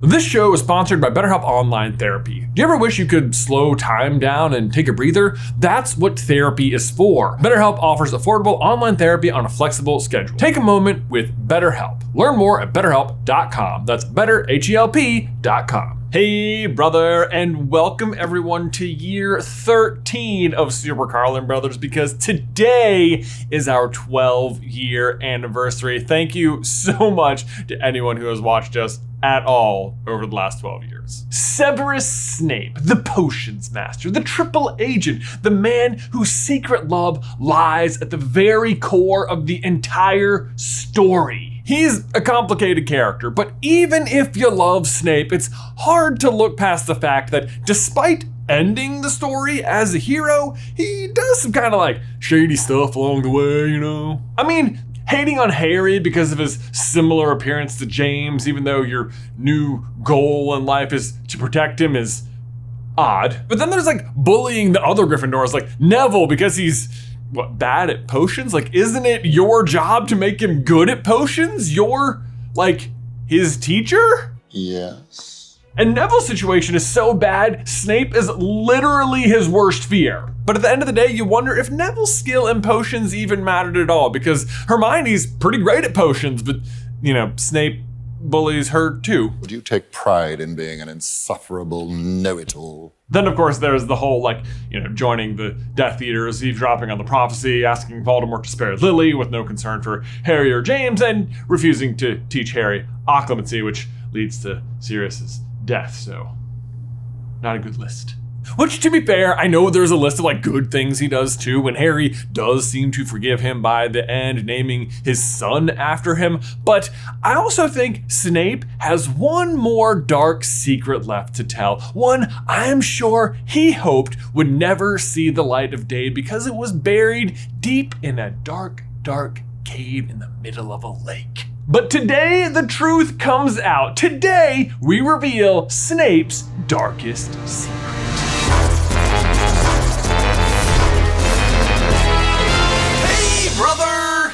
This show is sponsored by BetterHelp Online Therapy. Do you ever wish you could slow time down and take a breather? That's what therapy is for. BetterHelp offers affordable online therapy on a flexible schedule. Take a moment with BetterHelp. Learn more at betterhelp.com. That's betterhelp.com. Hey, brother, and welcome everyone to year 13 of SuperCarlinBrothers, because today is our 12-year anniversary. Thank you so much to anyone who has watched us at all over the last 12 years. Severus Snape, the potions master, the triple agent, the man whose secret love lies at the very core of the entire story. He's a complicated character, but even if you love Snape, it's hard to look past the fact that despite ending the story as a hero, he does some kind of like shady stuff along the way, you know? I mean, hating on Harry because of his similar appearance to James, even though your new goal in life is to protect him, is odd. But then there's like bullying the other Gryffindors, like Neville, because he's bad at potions? Like, isn't it your job to make him good at potions? You're like his teacher? Yes. And Neville's situation is so bad, Snape is literally his worst fear. But at the end of the day, you wonder if Neville's skill in potions even mattered at all, because Hermione's pretty great at potions, but, you know, Snape bullies her too. Would you take pride in being an insufferable know-it-all? Then, of course, there's the whole, like, you know, joining the Death Eaters, eavesdropping on the prophecy, asking Voldemort to spare Lily with no concern for Harry or James, and refusing to teach Harry occlumency, which leads to Sirius's death, so not a good list. Which, to be fair, I know there's a list of like good things he does too, when Harry does seem to forgive him by the end, naming his son after him. But I also think Snape has one more dark secret left to tell. One I'm sure he hoped would never see the light of day because it was buried deep in a dark, dark cave in the middle of a lake. But today, the truth comes out. Today, we reveal Snape's darkest secret. Hey, brother!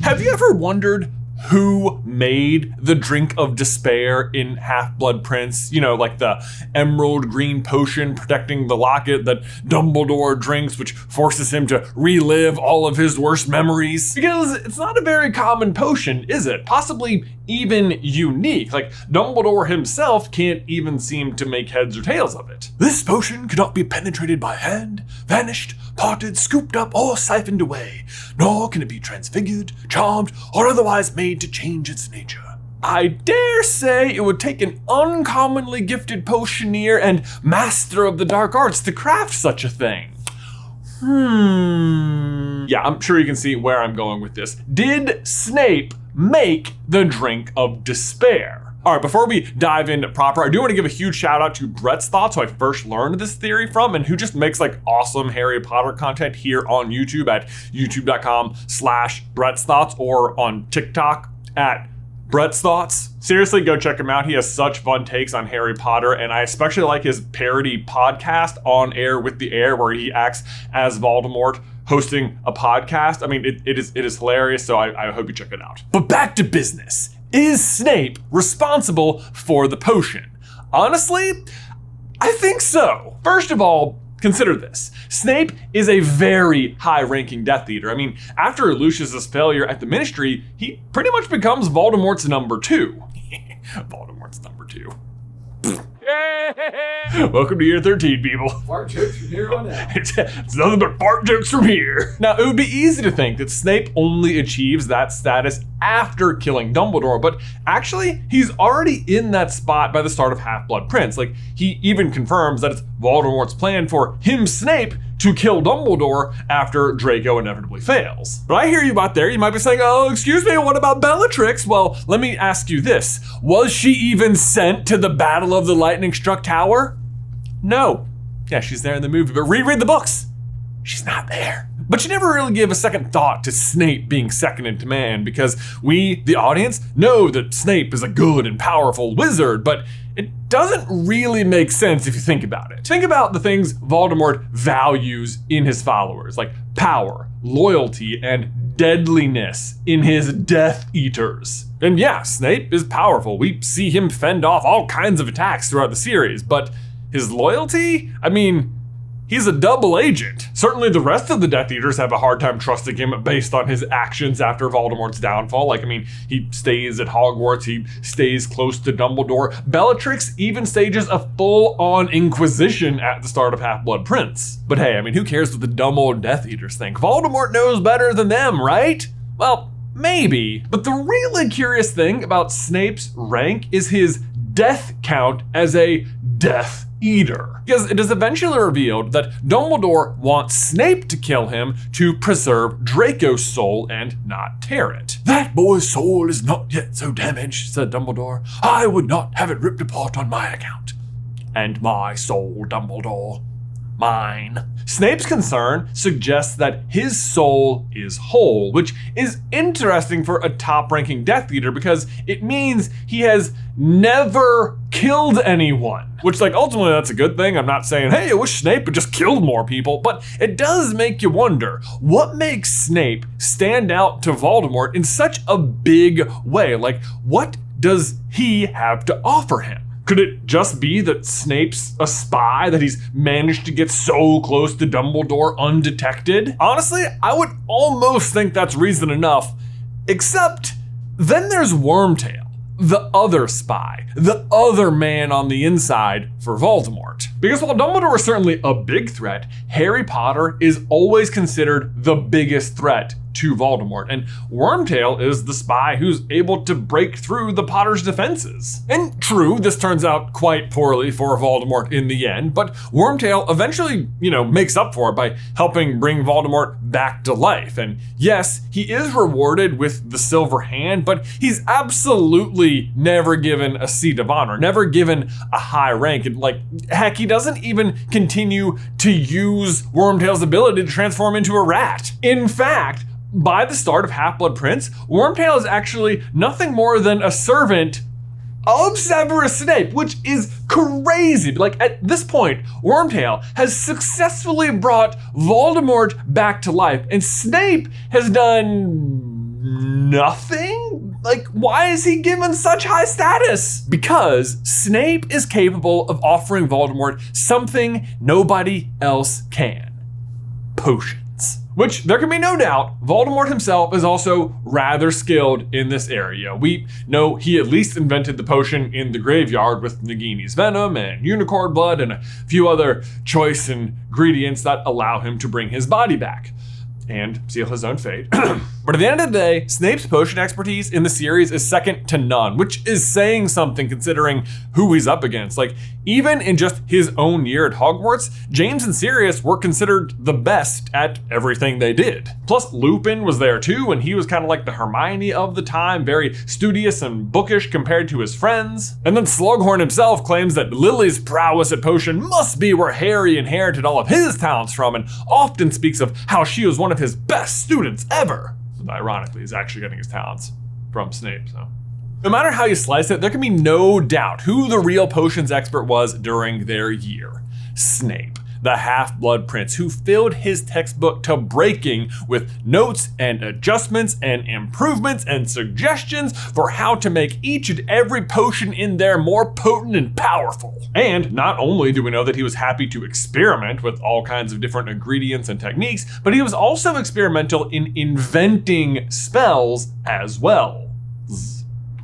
Have you ever wondered who made the drink of despair in Half-Blood Prince? You know, like the emerald green potion protecting the locket that Dumbledore drinks, which forces him to relive all of his worst memories. Because it's not a very common potion, is it? Possibly even unique. Like, Dumbledore himself can't even seem to make heads or tails of it. This potion cannot be penetrated by hand, vanished, potted, scooped up, or siphoned away, nor can it be transfigured, charmed, or otherwise made to change its nature. I dare say it would take an uncommonly gifted potioneer and master of the dark arts to craft such a thing. Yeah, I'm sure you can see where I'm going with this. Did Snape make the drink of despair? All right, before we dive in proper, I do want to give a huge shout out to Brett's Thoughts, who I first learned this theory from, and who just makes like awesome Harry Potter content here on YouTube at youtube.com/Brett's Thoughts, or on TikTok at Brett's Thoughts. Seriously, go check him out. He has such fun takes on Harry Potter, and I especially like his parody podcast, On Air with the Air, where he acts as Voldemort hosting a podcast. I mean, it is hilarious, so I hope you check it out. But back to business. Is Snape responsible for the potion? Honestly, I think so. First of all, consider this. Snape is a very high-ranking Death Eater. I mean, after Lucius's failure at the Ministry, he pretty much becomes Voldemort's number 2. Voldemort's number 2. Welcome to year 13, people. Fart jokes from here on out. It's nothing but fart jokes from here. Now, it would be easy to think that Snape only achieves that status after killing Dumbledore, but actually, he's already in that spot by the start of Half-Blood Prince. Like, he even confirms that it's Voldemort's plan for him, Snape, to kill Dumbledore after Draco inevitably fails. But I hear you out there, you might be saying, oh, excuse me, what about Bellatrix? Well, let me ask you this. Was she even sent to the Battle of the Lightning-Struck Tower? No. Yeah, she's there in the movie, but reread the books. She's not there. But you never really give a second thought to Snape being second in command, because we, the audience, know that Snape is a good and powerful wizard, but it doesn't really make sense if you think about it. Think about the things Voldemort values in his followers, like power, loyalty, and deadliness in his Death Eaters. And yeah, Snape is powerful. We see him fend off all kinds of attacks throughout the series, but his loyalty? I mean, he's a double agent. Certainly the rest of the Death Eaters have a hard time trusting him based on his actions after Voldemort's downfall. He stays at Hogwarts, he stays close to Dumbledore. Bellatrix even stages a full-on inquisition at the start of Half-Blood Prince. But hey, who cares what the dumb old Death Eaters think? Voldemort knows better than them, right? Well, maybe. But the really curious thing about Snape's rank is his death count as a Death Eater. Because it is eventually revealed that Dumbledore wants Snape to kill him to preserve Draco's soul and not tear it. "That boy's soul is not yet so damaged," said Dumbledore. "I would not have it ripped apart on my account. And my soul, Dumbledore. Mine." Snape's concern suggests that his soul is whole, which is interesting for a top-ranking Death Eater because it means he has never killed anyone. Which, ultimately that's a good thing. I'm not saying, hey, I wish Snape had just killed more people, but it does make you wonder, what makes Snape stand out to Voldemort in such a big way? What does he have to offer him? Could it just be that Snape's a spy, that he's managed to get so close to Dumbledore undetected? Honestly, I would almost think that's reason enough, except then there's Wormtail, the other spy, the other man on the inside for Voldemort. Because while Dumbledore is certainly a big threat, Harry Potter is always considered the biggest threat to Voldemort, and Wormtail is the spy who's able to break through the Potter's defenses. And true, this turns out quite poorly for Voldemort in the end, but Wormtail eventually, makes up for it by helping bring Voldemort back to life. And yes, he is rewarded with the Silver Hand, but he's absolutely never given a seat of honor, never given a high rank, and heck, he doesn't even continue to use Wormtail's ability to transform into a rat. In fact, by the start of Half-Blood Prince, Wormtail is actually nothing more than a servant of Severus Snape, which is crazy. At this point, Wormtail has successfully brought Voldemort back to life, and Snape has done nothing? Why is he given such high status? Because Snape is capable of offering Voldemort something nobody else can. Potions. Which, there can be no doubt, Voldemort himself is also rather skilled in this area. We know he at least invented the potion in the graveyard with Nagini's venom and unicorn blood and a few other choice ingredients that allow him to bring his body back and seal his own fate. But at the end of the day, Snape's potion expertise in the series is second to none, which is saying something considering who he's up against. Even in just his own year at Hogwarts, James and Sirius were considered the best at everything they did. Plus, Lupin was there too, and he was kind of like the Hermione of the time, very studious and bookish compared to his friends. And then Slughorn himself claims that Lily's prowess at potion must be where Harry inherited all of his talents from, and often speaks of how she was one of his best students ever. Ironically, he's actually getting his talents from Snape, so. No matter how you slice it, there can be no doubt who the real potions expert was during their year. Snape, the Half-Blood Prince, who filled his textbook to breaking with notes and adjustments and improvements and suggestions for how to make each and every potion in there more potent and powerful. And not only do we know that he was happy to experiment with all kinds of different ingredients and techniques, but he was also experimental in inventing spells as well.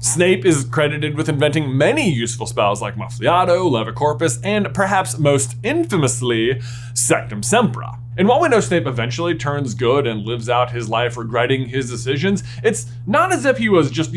Snape is credited with inventing many useful spells like Muffliato, Levicorpus, and perhaps most infamously, Sectum Sempra. And while we know Snape eventually turns good and lives out his life regretting his decisions, it's not as if he was just,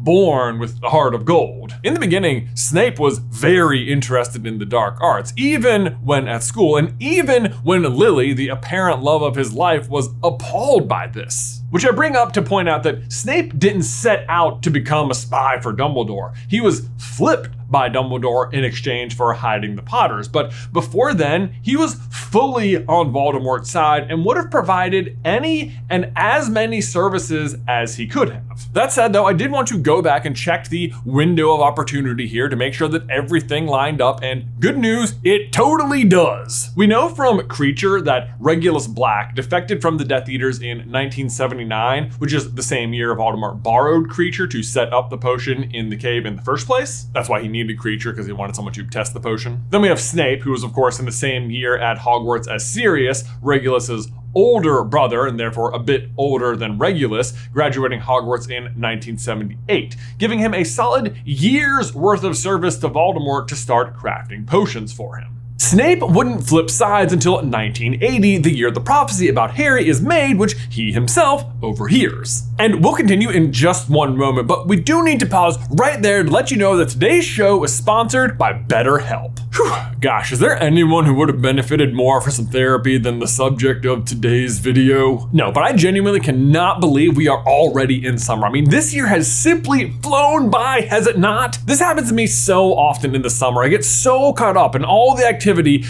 born with a heart of gold. In the beginning, Snape was very interested in the dark arts, even when at school, and even when Lily, the apparent love of his life, was appalled by this. Which I bring up to point out that Snape didn't set out to become a spy for Dumbledore. He was flipped by Dumbledore in exchange for hiding the Potters. But before then, he was fully on Voldemort's side and would have provided any and as many services as he could have. That said, though, I did want to go back and check the window of opportunity here to make sure that everything lined up, and good news, it totally does. We know from Creature that Regulus Black defected from the Death Eaters in 1979, which is the same year Voldemort borrowed Creature to set up the potion in the cave in the first place. That's why he needed Creature, because he wanted someone to test the potion. Then we have Snape, who was of course in the same year at Hogwarts as Sirius, Regulus's older brother, and therefore a bit older than Regulus, graduating Hogwarts in 1978, giving him a solid year's worth of service to Voldemort to start crafting potions for him. Snape wouldn't flip sides until 1980, the year the prophecy about Harry is made, which he himself overhears. And we'll continue in just one moment, but we do need to pause right there to let you know that today's show is sponsored by BetterHelp. Whew, gosh, is there anyone who would have benefited more from some therapy than the subject of today's video? No, but I genuinely cannot believe we are already in summer. I mean, this year has simply flown by, has it not? This happens to me so often in the summer. I get so caught up in all the activity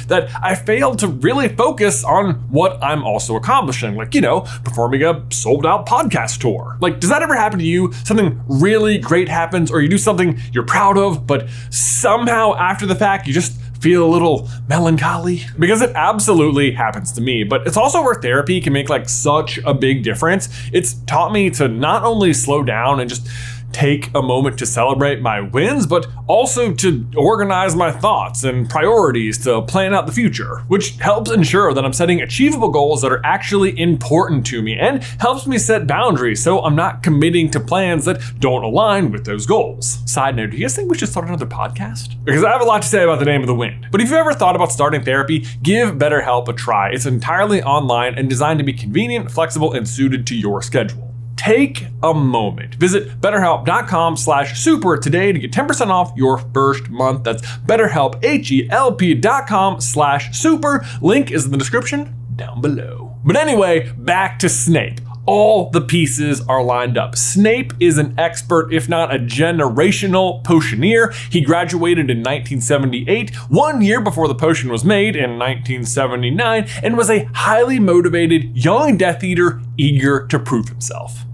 that I fail to really focus on what I'm also accomplishing, like, performing a sold-out podcast tour. Like, does that ever happen to you? Something really great happens, or you do something you're proud of, but somehow after the fact, you just feel a little melancholy? Because it absolutely happens to me, but it's also where therapy can make such a big difference. It's taught me to not only slow down and just take a moment to celebrate my wins, but also to organize my thoughts and priorities to plan out the future, which helps ensure that I'm setting achievable goals that are actually important to me and helps me set boundaries so I'm not committing to plans that don't align with those goals. Side note, do you guys think we should start another podcast? Because I have a lot to say about the name of the wind. But if you've ever thought about starting therapy, give BetterHelp a try. It's entirely online and designed to be convenient, flexible, and suited to your schedule. Take a moment. Visit betterhelp.com/super today to get 10% off your first month. That's BetterHelp, HELP.com/super. Link is in the description down below. But anyway, back to Snape. All the pieces are lined up. Snape is an expert, if not a generational potioneer. He graduated in 1978, 1 year before the potion was made in 1979, and was a highly motivated young Death Eater eager to prove himself.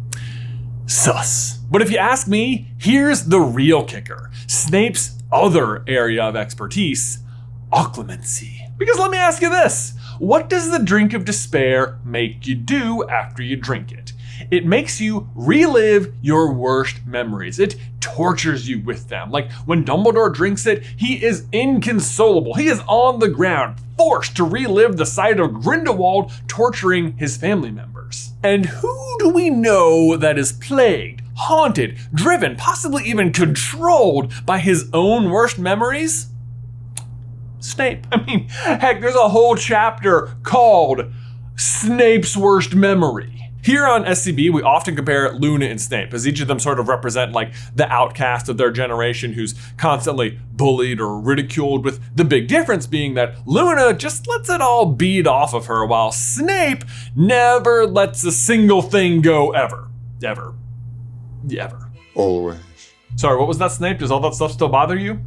Sus. But if you ask me, here's the real kicker. Snape's other area of expertise, occlumency. Because let me ask you this. What does the drink of despair make you do after you drink it? It makes you relive your worst memories. It tortures you with them. Like when Dumbledore drinks it, he is inconsolable. He is on the ground, forced to relive the sight of Grindelwald torturing his family members. And who do we know that is plagued, haunted, driven, possibly even controlled by his own worst memories? Snape. I mean, heck, there's a whole chapter called Snape's Worst Memory. Here on SCB, we often compare Luna and Snape, as each of them sort of represent the outcast of their generation who's constantly bullied or ridiculed, with the big difference being that Luna just lets it all bead off of her, while Snape never lets a single thing go ever. Ever. Ever. Always. Sorry, what was that, Snape? Does all that stuff still bother you?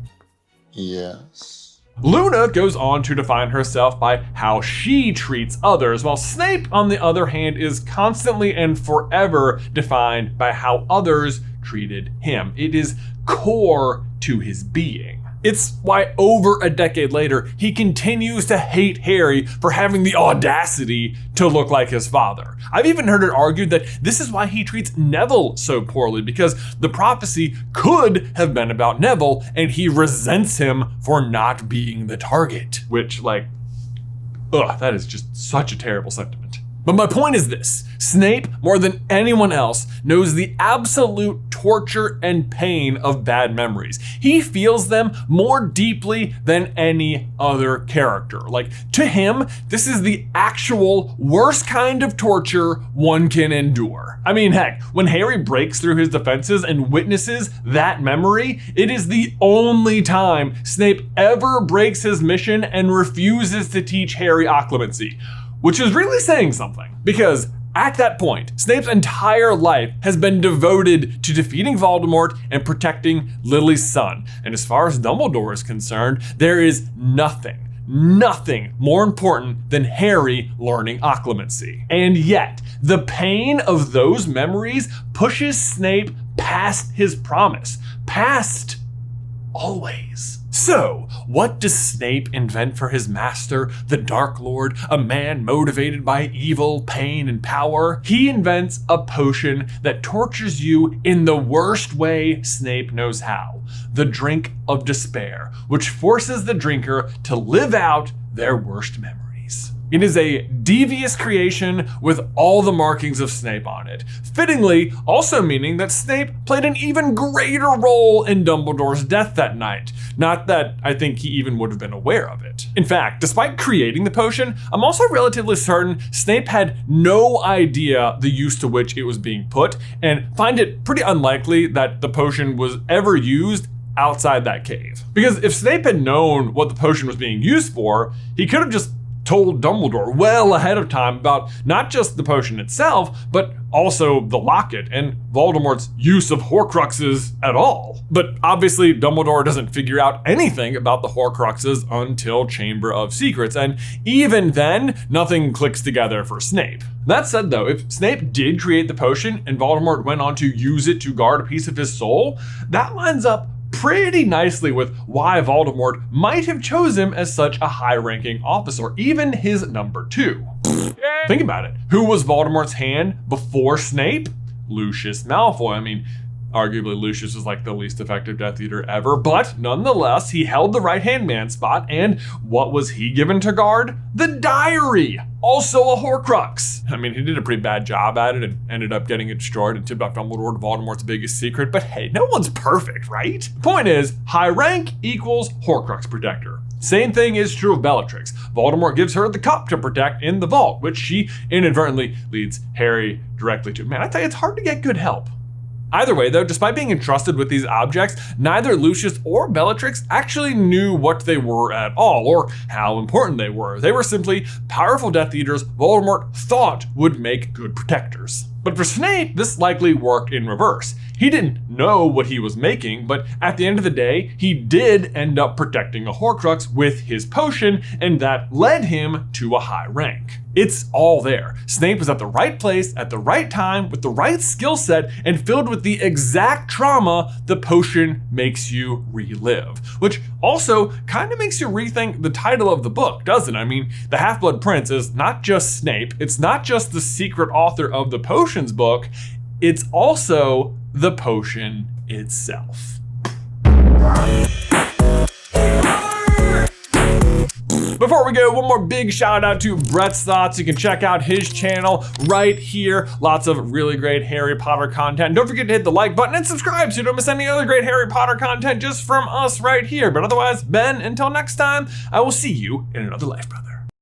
Yes. Luna goes on to define herself by how she treats others, while Snape, on the other hand, is constantly and forever defined by how others treated him. It is core to his being. It's why over a decade later, he continues to hate Harry for having the audacity to look like his father. I've even heard it argued that this is why he treats Neville so poorly, because the prophecy could have been about Neville and he resents him for not being the target. Which, that is just such a terrible sentiment. But my point is this. Snape, more than anyone else, knows the absolute torture and pain of bad memories. He feels them more deeply than any other character. To him, this is the actual worst kind of torture one can endure. I mean, heck, when Harry breaks through his defenses and witnesses that memory, it is the only time Snape ever breaks his mission and refuses to teach Harry occlumency. Which is really saying something, because At that point, Snape's entire life has been devoted to defeating Voldemort and protecting Lily's son. And as far as Dumbledore is concerned, there is nothing more important than Harry learning occlumency. And yet, the pain of those memories pushes Snape past his promise, past always. So, what does Snape invent for his master, the Dark Lord, a man motivated by evil, pain, and power? He invents a potion that tortures you in the worst way Snape knows how, the drink of despair, which forces the drinker to live out their worst memories. It is a devious creation with all the markings of Snape on it, fittingly also meaning that Snape played an even greater role in Dumbledore's death that night. Not that I think he even would have been aware of it. In fact, despite creating the potion, I'm also relatively certain Snape had no idea the use to which it was being put, and find it pretty unlikely that the potion was ever used outside that cave. Because if Snape had known what the potion was being used for, he could have just told Dumbledore well ahead of time about not just the potion itself, but also the locket and Voldemort's use of Horcruxes at all. But obviously Dumbledore doesn't figure out anything about the Horcruxes until Chamber of Secrets, and even then, nothing clicks together for Snape. That said though, if Snape did create the potion and Voldemort went on to use it to guard a piece of his soul, that lines up pretty nicely with why Voldemort might have chosen him as such a high-ranking officer, even his number 2. Think about it. Who was Voldemort's hand before Snape? Lucius Malfoy. I mean, arguably Lucius is like the least effective Death Eater ever, but nonetheless, he held the right-hand man spot, and what was he given to guard? The diary, also a Horcrux. I mean, he did a pretty bad job at it and ended up getting it destroyed and tipped off Dumbledore to Voldemort's biggest secret, but hey, no one's perfect, right? The point is, high rank equals Horcrux protector. Same thing is true of Bellatrix. Voldemort gives her the cup to protect in the vault, which she inadvertently leads Harry directly to. Man, I tell you, it's hard to get good help. Either way though, despite being entrusted with these objects, neither Lucius or Bellatrix actually knew what they were at all, or how important they were. They were simply powerful Death Eaters Voldemort thought would make good protectors. But for Snape, this likely worked in reverse. He didn't know what he was making, but at the end of the day, he did end up protecting a Horcrux with his potion, and that led him to a high rank. It's all there. Snape was at the right place at the right time with the right skill set and filled with the exact trauma the potion makes you relive, which also kind of makes you rethink the title of the book, doesn't it? I mean, the Half-Blood Prince is not just Snape, it's not just the secret author of the potions book, it's also the potion itself. Before we go, one more big shout out to Brett's Thoughts. You can check out his channel right here. Lots of really great Harry Potter content. Don't forget to hit the like button and subscribe so you don't miss any other great Harry Potter content just from us right here. But otherwise, Ben, until next time, I will see you in another life, brother.